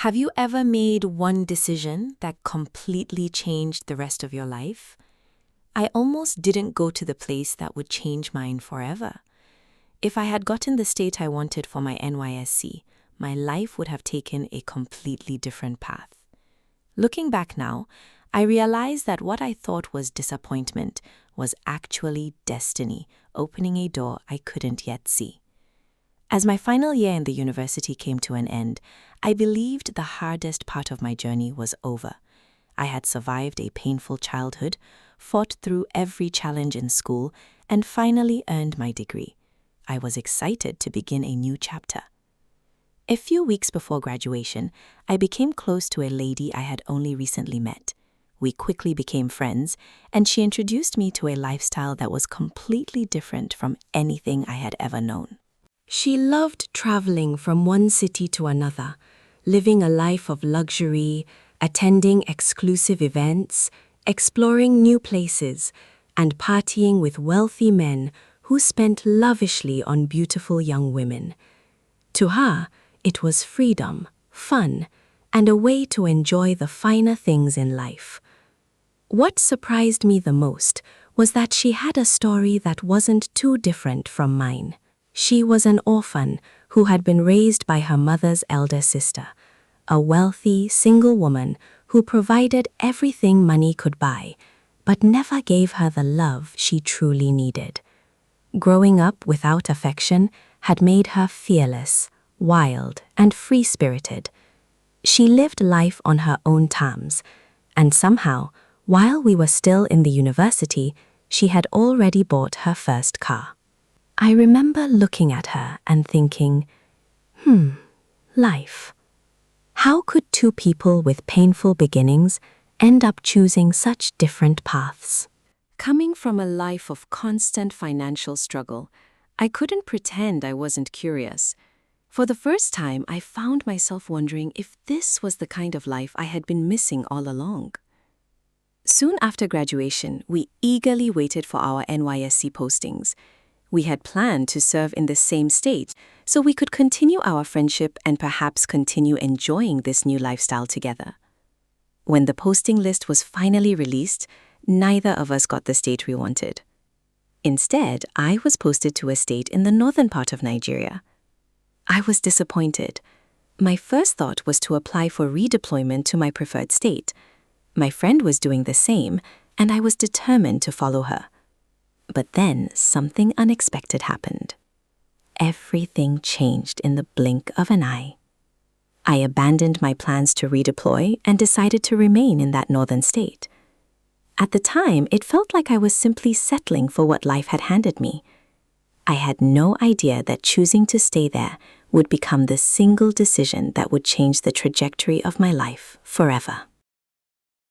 Have you ever made one decision that completely changed the rest of your life? I almost didn't go to the place that would change mine forever. If I had gotten the state I wanted for my NYSC, my life would have taken a completely different path. Looking back now, I realize that what I thought was disappointment was actually destiny, opening a door I couldn't yet see. As my final year in the university came to an end, I believed the hardest part of my journey was over. I had survived a painful childhood, fought through every challenge in school, and finally earned my degree. I was excited to begin a new chapter. A few weeks before graduation, I became close to a lady I had only recently met. We quickly became friends, and she introduced me to a lifestyle that was completely different from anything I had ever known. She loved traveling from one city to another, living a life of luxury, attending exclusive events, exploring new places, and partying with wealthy men who spent lavishly on beautiful young women. To her, it was freedom, fun, and a way to enjoy the finer things in life. What surprised me the most was that she had a story that wasn't too different from mine. She was an orphan who had been raised by her mother's elder sister, a wealthy, single woman who provided everything money could buy, but never gave her the love she truly needed. Growing up without affection had made her fearless, wild, and free-spirited. She lived life on her own terms, and somehow, while we were still in the university, she had already bought her first car. I remember looking at her and thinking, life. How could two people with painful beginnings end up choosing such different paths? Coming from a life of constant financial struggle, I couldn't pretend I wasn't curious. For the first time, I found myself wondering if this was the kind of life I had been missing all along. Soon after graduation, we eagerly waited for our NYSC postings. We had planned to serve in the same state, so we could continue our friendship and perhaps continue enjoying this new lifestyle together. When the posting list was finally released, neither of us got the state we wanted. Instead, I was posted to a state in the northern part of Nigeria. I was disappointed. My first thought was to apply for redeployment to my preferred state. My friend was doing the same, and I was determined to follow her. But then something unexpected happened. Everything changed in the blink of an eye. I abandoned my plans to redeploy and decided to remain in that northern state. At the time, it felt like I was simply settling for what life had handed me. I had no idea that choosing to stay there would become the single decision that would change the trajectory of my life forever.